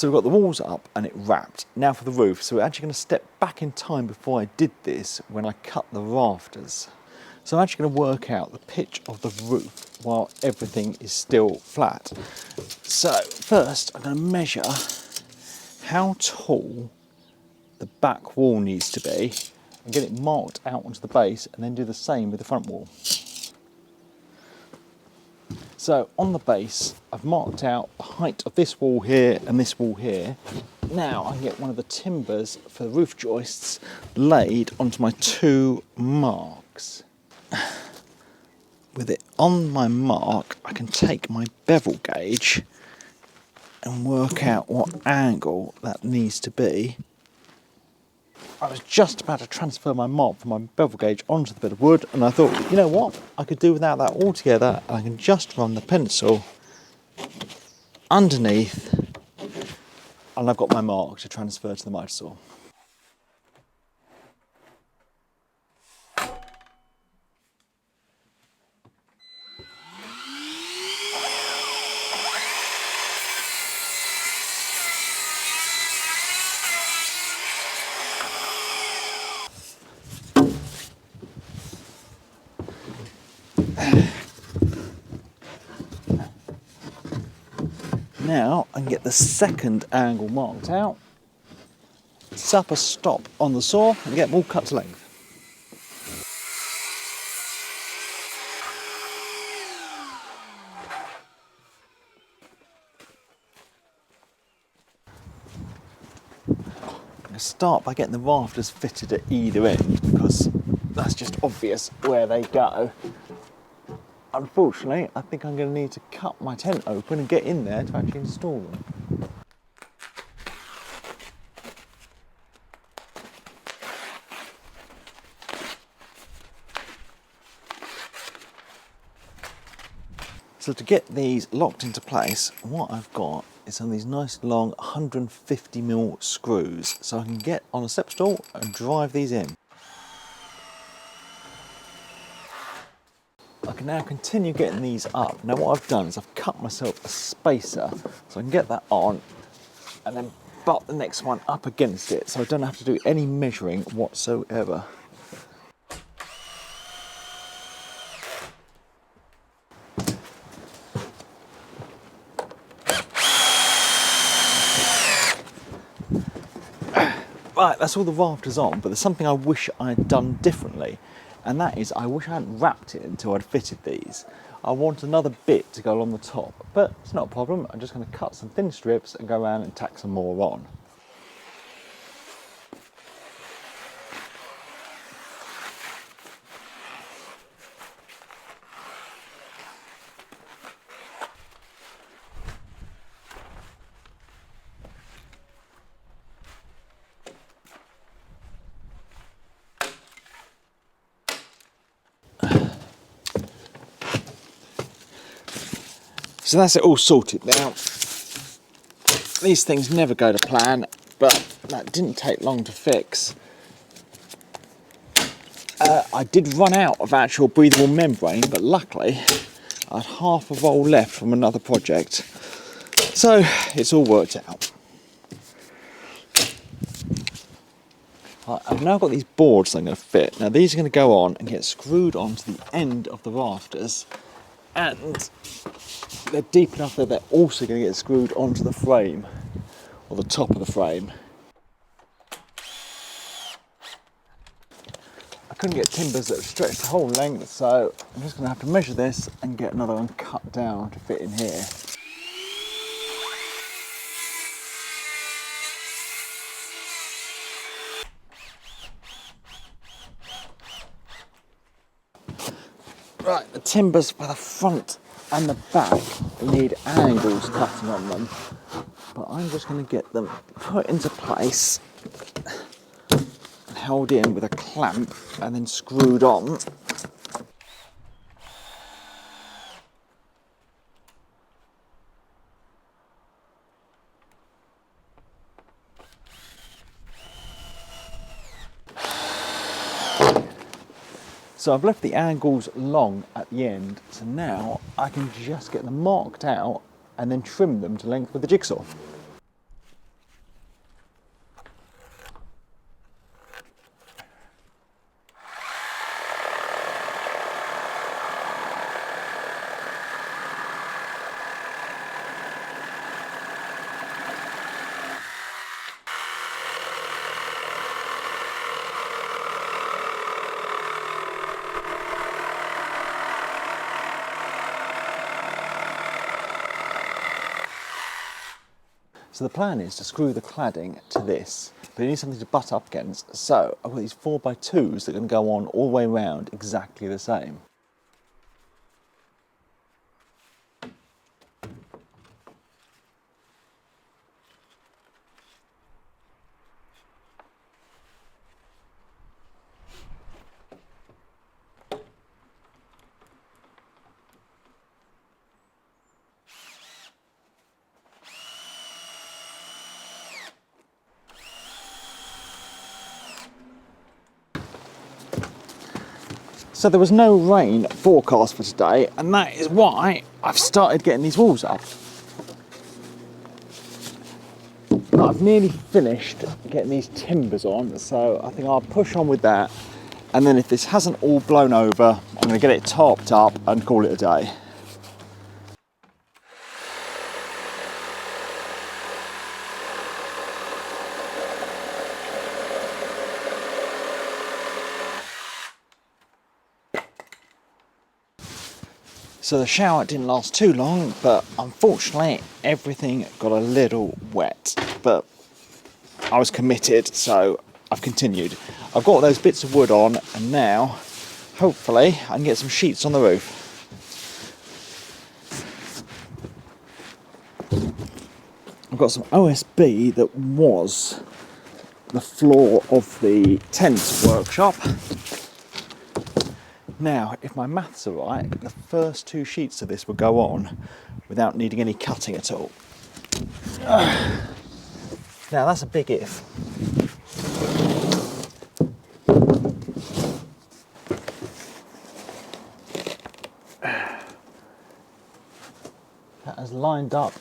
So we've got the walls up and it wrapped. Now for the roof. So we're actually going to step back in time before I did this when I cut the rafters. So I'm actually going to work out the pitch of the roof while everything is still flat. So first I'm going to measure how tall the back wall needs to be and get it marked out onto the base, and then do the same with the front wall. So on the base, I've marked out the height of this wall here and this wall here. Now I can get one of the timbers for the roof joists laid onto my 2 marks. With it on my mark, I can take my bevel gauge and work out what angle that needs to be. I was just about to transfer my mark from my bevel gauge onto the bit of wood, and I thought, you know what, I could do without that altogether, and I can just run the pencil underneath, and I've got my mark to transfer to the miter saw. Now I can get the second angle marked out, sup a stop on the saw and get them all cut to length. I'm going to start by getting the rafters fitted at either end because that's just obvious where they go. Unfortunately, I think I'm going to need to cut my tent open and get in there to actually install them. So to get these locked into place, what I've got is some of these nice long 150mm screws, so I can get on a step stool and drive these in. I can now continue getting these up. Now what I've done is I've cut myself a spacer so I can get that on and then butt the next one up against it so I don't have to do any measuring whatsoever. Right, that's all the rafters on, but there's something I wish I had done differently, and that is I wish I hadn't wrapped it until I'd fitted these. I want another bit to go along the top, but it's not a problem. I'm just going to cut some thin strips and go around and tack some more on. So that's it all sorted now. These things never go to plan, but that didn't take long to fix. I did run out of actual breathable membrane, but luckily I had half a roll left from another project. So it's all worked out. I've now got these boards that I'm going to fit. Now these are going to go on and get screwed onto the end of the rafters, and they're deep enough that they're also going to get screwed onto the frame, or the top of the frame. I couldn't get timbers that would stretch the whole length, so I'm just going to have to measure this and get another one cut down to fit in here. Right, the timbers for the front and the back need angles cutting on them, but I'm just going to get them put into place and held in with a clamp and then screwed on. So I've left the angles long at the end, so now I can just get them marked out and then trim them to length with the jigsaw. So the plan is to screw the cladding to this, but you need something to butt up against. So I've got these 4x2s that can go on all the way around exactly the same. So there was no rain forecast for today, and that is why I've started getting these walls up. I've nearly finished getting these timbers on, so I think I'll push on with that. And then if this hasn't all blown over, I'm going to get it topped up and call it a day. So the shower didn't last too long, but unfortunately everything got a little wet. But I was committed, so I've continued. I've got those bits of wood on, and now hopefully I can get some sheets on the roof. I've got some OSB that was the floor of the tent workshop. Now, if my maths are right, the first 2 sheets of this will go on without needing any cutting at all. Now, that's a big if. That has lined up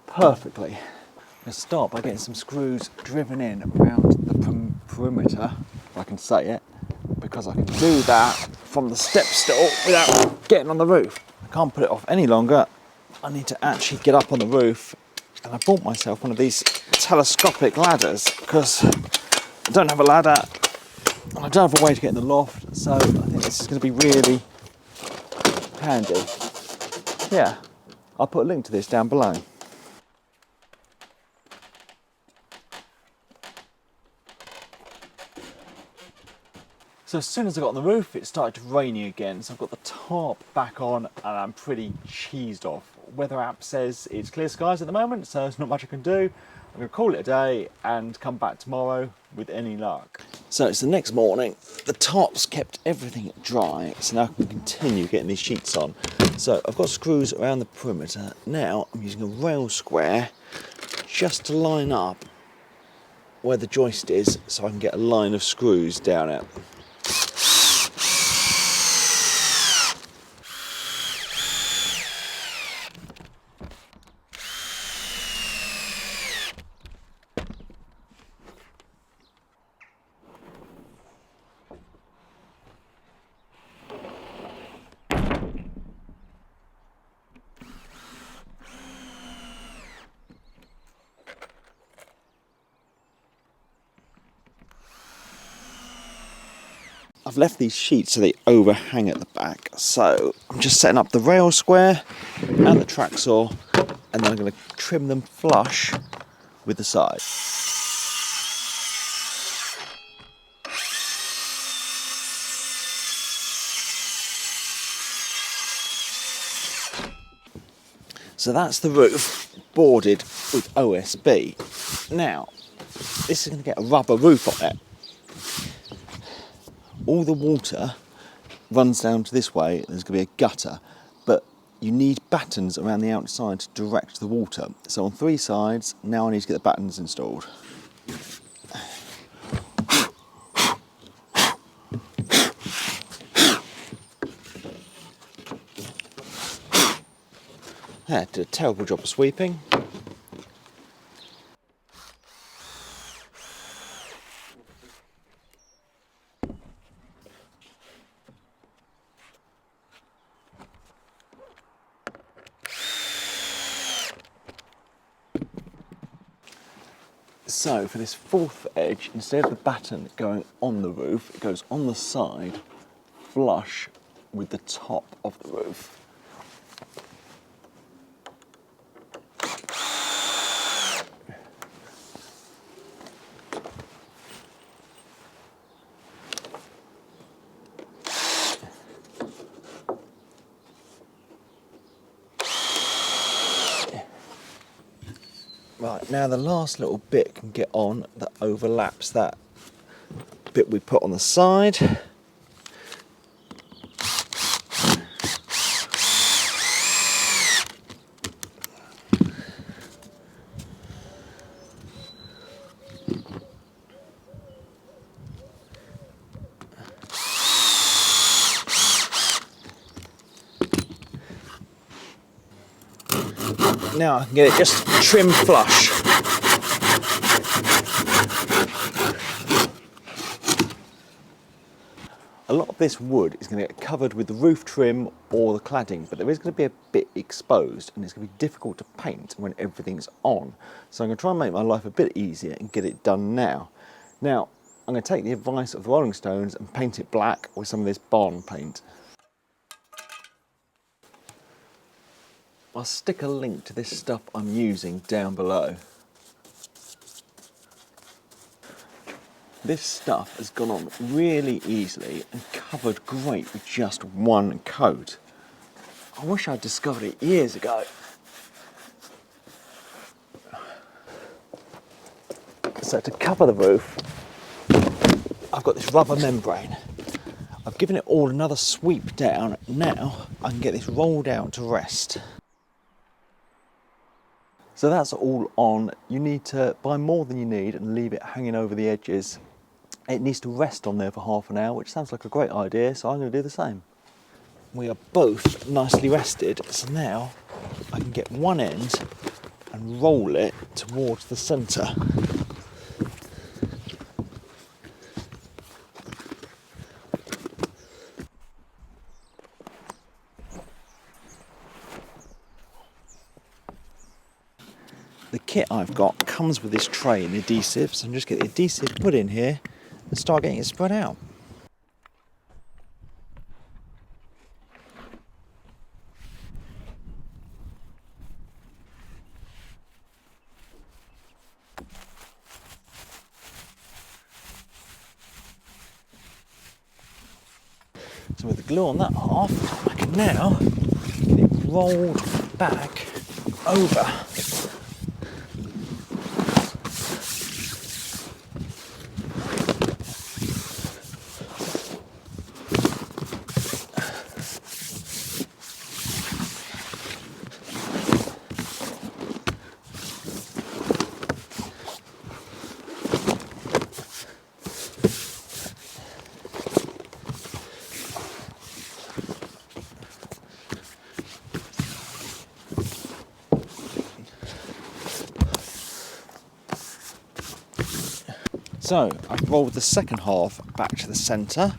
perfectly. I'm going to start by getting some screws driven in around the perimeter, if I can say it, because I can do that from the step stool without getting on the roof. I can't put it off any longer. I need to actually get up on the roof, and I bought myself one of these telescopic ladders because I don't have a ladder and I don't have a way to get in the loft, so I think this is going to be really handy. Yeah, I'll put a link to this down below. So as soon as I got on the roof, it started raining again, so I've got the tarp back on and I'm pretty cheesed off. Weather app says it's clear skies at the moment, so there's not much I can do. I'm going to call it a day and come back tomorrow with any luck. So it's the next morning. The tarp's kept everything dry, so now I can continue getting these sheets on. So I've got screws around the perimeter. Now I'm using a rail square just to line up where the joist is, so I can get a line of screws down it. I've left these sheets so they overhang at the back, so I'm just setting up the rail square and the track saw, and then I'm going to trim them flush with the side. So that's the roof boarded with OSB. Now, this is going to get a rubber roof on it. All the water runs down to this way, there's going to be a gutter, but you need battens around the outside to direct the water. So on 3 sides, now I need to get the battens installed. Yeah, did a terrible job of sweeping. So for this 4th edge, instead of the batten going on the roof, it goes on the side, flush with the top of the roof. Right, now the last little bit can get on that overlaps that bit we put on the side. Now I can get it just trim flush. A lot of this wood is going to get covered with the roof trim or the cladding, but there is going to be a bit exposed and it's going to be difficult to paint when everything's on. So I'm going to try and make my life a bit easier and get it done now. Now, I'm going to take the advice of the Rolling Stones and paint it black with some of this barn paint. I'll stick a link to this stuff I'm using down below. This stuff has gone on really easily and covered great with just one coat. I wish I'd discovered it years ago. So to cover the roof, I've got this rubber membrane. I've given it all another sweep down. Now I can get this rolled out to rest. So that's all on. You need to buy more than you need and leave it hanging over the edges. It needs to rest on there for half an hour, which sounds like a great idea, so I'm going to do the same. We are both nicely rested, so now I can get one end and roll it towards the centre. The kit I've got comes with this tray and adhesive, so I'm just get the adhesive put in here and start getting it spread out. So with the glue on that half, I can now get it rolled back over. So I've rolled the second half back to the centre,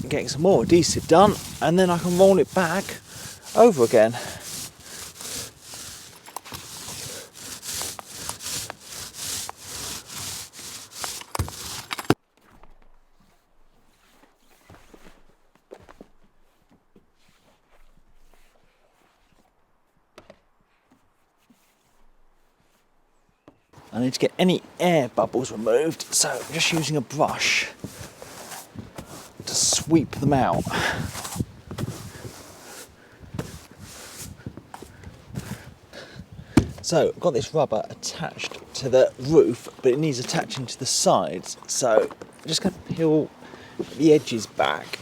getting some more adhesive done, and then I can roll it back over again. I need to get any air bubbles removed, so I'm just using a brush to sweep them out. So I've got this rubber attached to the roof, but it needs attaching to the sides, so I'm just going to peel the edges back.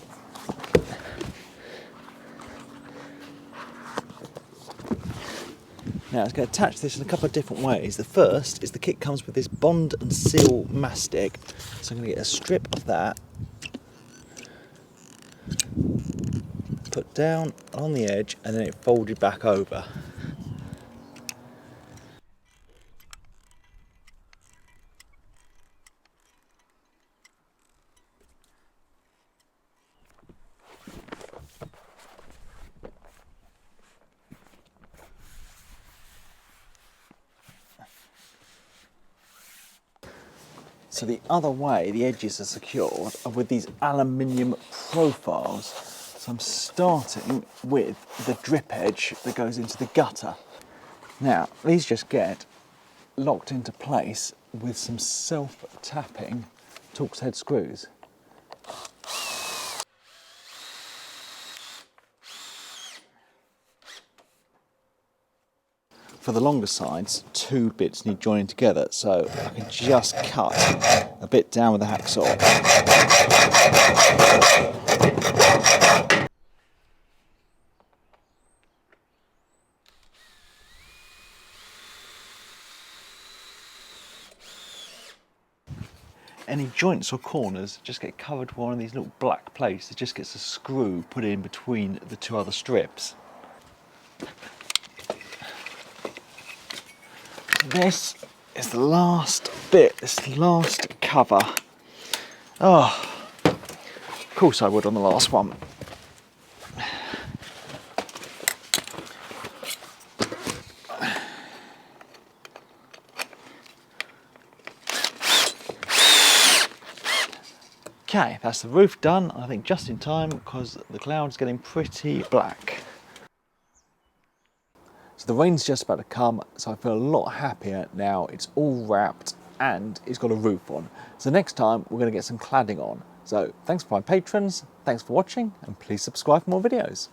Now it's going to attach this in a couple of different ways. The first is the kit comes with this bond and seal mastic, so I'm going to get a strip of that, put down on the edge, and then it folded back over. So the other way the edges are secured are with these aluminium profiles. So I'm starting with the drip edge that goes into the gutter. Now these just get locked into place with some self-tapping Torx head screws. for the longer sides, 2 bits need joining together, so I can just cut a bit down with the hacksaw. Any joints or corners just get covered with one of these little black plates that just gets a screw put in between the 2 other strips. This is the last bit, this is the last cover. Oh, of course I would on the last one. Okay, that's the roof done, I think just in time because the cloud's getting pretty black. So the rain's just about to come, so I feel a lot happier now it's all wrapped and it's got a roof on. So next time we're going to get some cladding on. So thanks for my patrons, thanks for watching, and please subscribe for more videos.